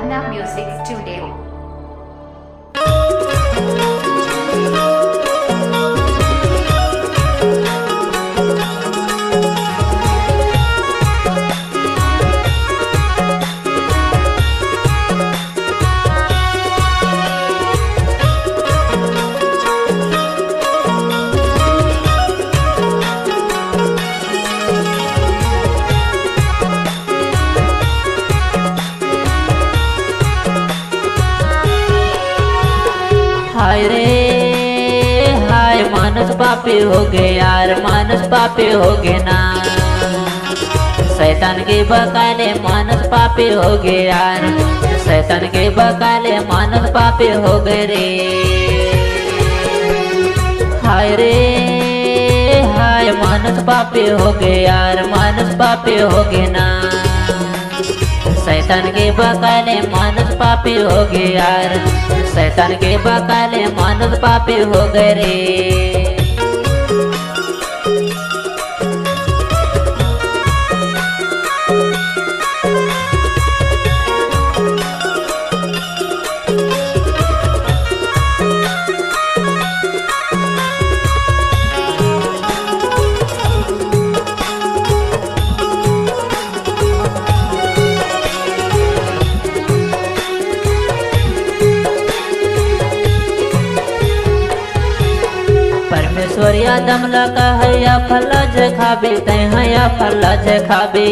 Aradhana Music Studio. हाय रे हाय मानस पापी हो गए यार, मानस पापी हो गए ना। शैतान के बकाले मानस पापी हो गए यार, शैतान के बकाले मानस पापी हो गए रे। हाय रे हाय मानस पापी हो गए यार, मानस पापी हो गए ना। शैतान के बकाले मानस पापी हो गए यार, शैतान के बकाले मानस पापी हो गए रे। परमेश्वर आदम लगा है या फलज खाबे तय या फलज खाबे।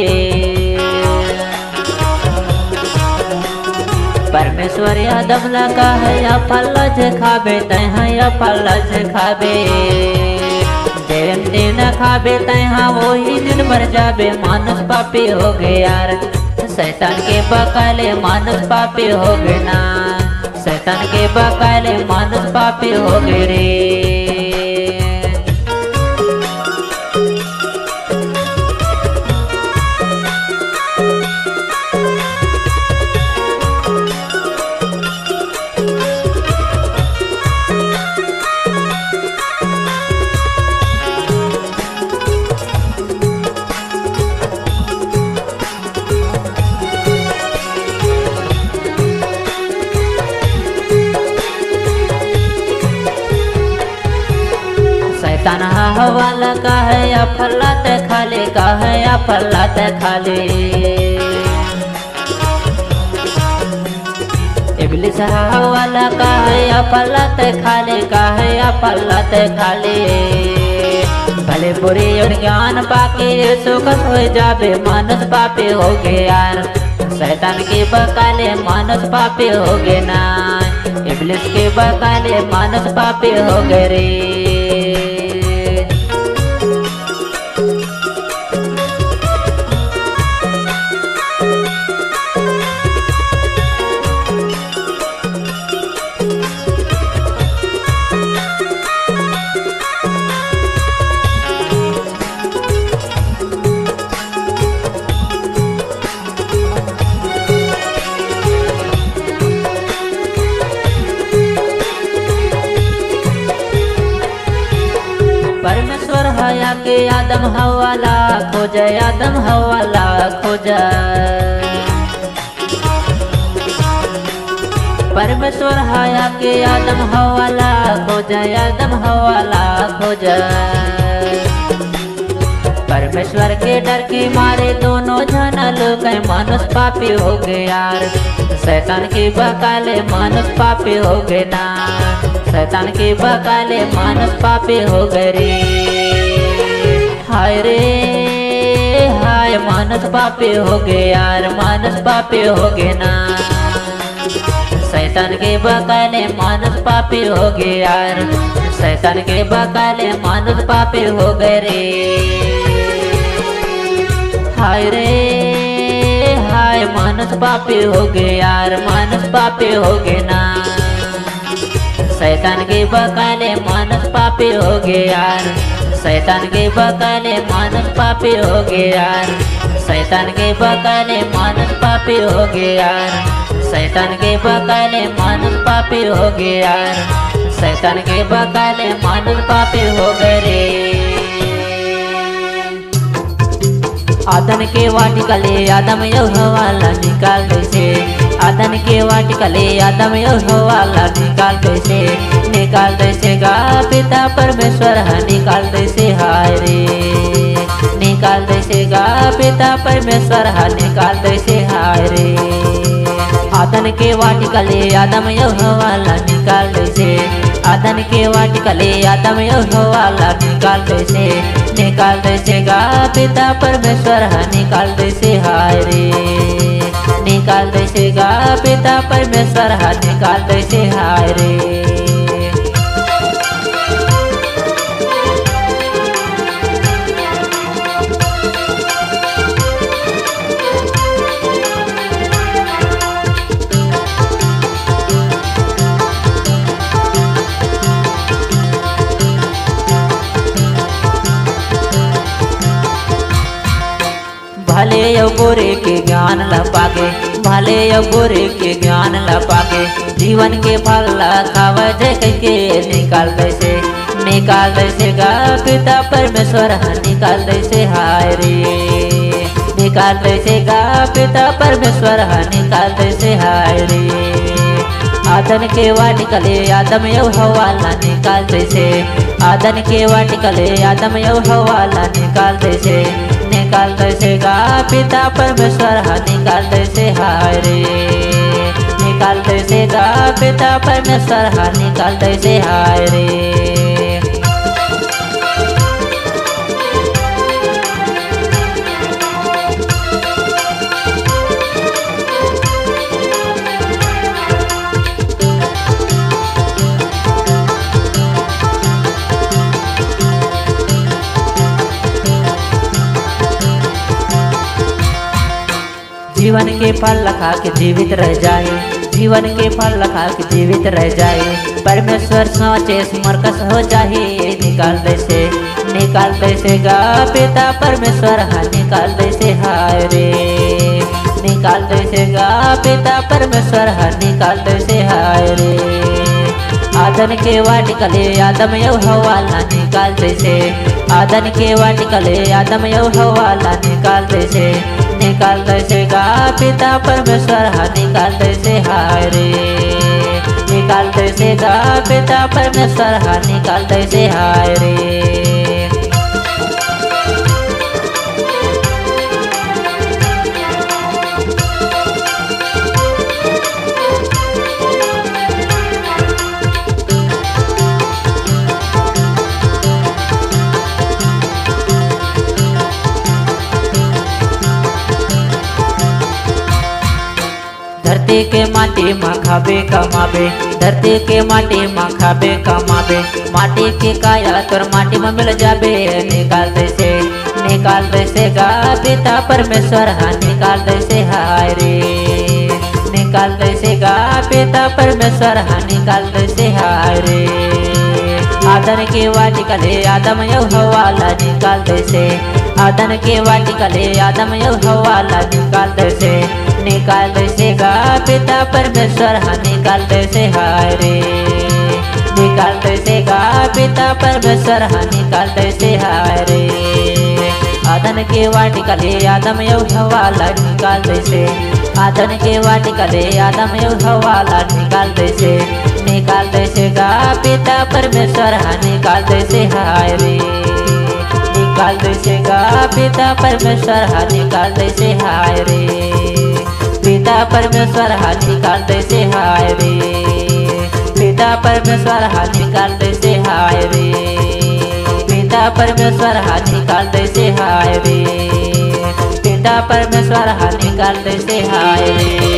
परमेश्वर आदम लगा है या फलज खाबे तय या फलज खाबे। दिन खाबे तय वही दिन मर जाबे, मानस पापी हो गए यार, शैतान के बकाले मानस पापी हो गए ना। शैतान के बकाले मानस पापी हो गए रे। शैतान हवाला का है या फल्लात खाले का है या फल्लात खाले। इब्लिस हवाला का है या फल्लात खाले का है या फल्लात खाले। भले बुरे और ज्ञान पाके सुखस हो जाबे, मानस पापी हो गए यार, शैतान के बकाले मानस पापी हो गए ना। इब्लिस के बकाले मानस पापी हो गए रे। परमेश्वर हया के आदम हवाला खोज, आदम हवाला खोज। परमेश्वर हया के आदम हवाला खोज, आदम हवाला खोज। परमेश्वर के डर के मारे दोनों जन लोग मानस पापी हो गए यार, शैतान के बकाले मानस पापी हो गए ना। शैतान के बकाले मानस पापी हो गए रे। हाय रे हाय मानस पापी हो गए यार, मानस पापी हो गए ना। शैतान के बकाले मानस पापी हो गए यार, शैतान के बकाले मानस पापी हो गए रे। हाय रे हाय मानस पापी हो गए यार, मानस पापी हो गए ना। शैतान के बकाले मानस पापी हो गए यार, शैतान के बकाले मानस पापी हो गए यार, शैतान के बकाले मानस पापी हो गए यार, शैतान के बकाले मानस पापी हो गए यार, शैतान के बकाले मानस पापी हो गए रे। आदम के वाटिका ले आदम यौ हवाला निकाल दे से। आदन के वाटिकले आदम यहोवाला निकाल कैसे गा पिता परमेश्वर निकाल कैसे हाय रे निकाल कैसे गा पिता परमेश्वर निकाल कैसे हाय रे आदन के वाटिकले आदम यहोवाला निकाल कैसे आदन के वाटिकले आदम यहोवाला निकाल कैसे गा पिता परमेश्वर निकाल कैसे हाय रे निकाल कैसे गा पिता परमेश्वर निकाल कैसे हाय रे भले यो गोरे के ज्ञान लपाके भले यो गोरे के ज्ञान लपाके जीवन के फल खावे जे के निकाल कैसे गा पिता परमेश्वर निकाल कैसे हाय रे निकाल कैसे गा पिता परमेश्वर निकाल कैसे हाय रे आदन के वाटिकले आदम यहोवाला निकाल आदन के वाटिकले आदम यहोवाला निकाल कैसे गा पिता परमेश्वर निकाल कैसे हाय रे निकाल कैसे गा पिता परमेश्वर निकाल कैसे हाय रे जीवन के फल खा के जीवित रह जाए जीवन के फल खा के जीवित रह जाए परमेश्वर सोचे मरकस हो जाए निकाल कैसे गा पिता परमेश्वर निकाल कैसे हाय रे निकाल कैसे गा पिता परमेश्वर निकाल कैसे हाय रे आदन के वाटिकले आदम यहोवाला निकाल आदन के वाटिकले आदम यहोवाला निकाल कैसे गा पिता परमेश्वर निकाल कैसे हाय रे निकाल कैसे गा पिता परमेश्वर निकाल कैसे हाय रे धरती के माटी माँ खाबे कमाबे धरती के माटी माँ खाबे कमाबे माटी के काया तोर माटी में मिल जाबे निकाल कैसे गा पिता परमेश्वर निकाल कैसे हाय रे निकाल कैसे गा पिता परमेश्वर निकाल कैसे हाय रे आदन के वाटिकले आदम यहोवाला निकाल आदन के वाटिकले आदम यहोवाला निकाल कैसे गा पिता परमेश्वर निकाल कैसे हाय रे निकाल कैसे गा पिता परमेश्वर निकाल कैसे हाय रे आदन के वाटिकले आदम यहोवाला निकाल आदन के वाटिकले आदम यहोवाला निकाल कैसे गा पिता परमेश्वर निकाल कैसे हाय रे निकाल कैसे गा पिता परमेश्वर निकाल कैसे हाय रे पिता परमेश्वर निकाल कैसे हाय रे पिता परमेश्वर निकाल कैसे हाय रे पिता परमेश्वर निकाल कैसे हाय रे पिता परमेश्वर निकाल कैसे हाय रे।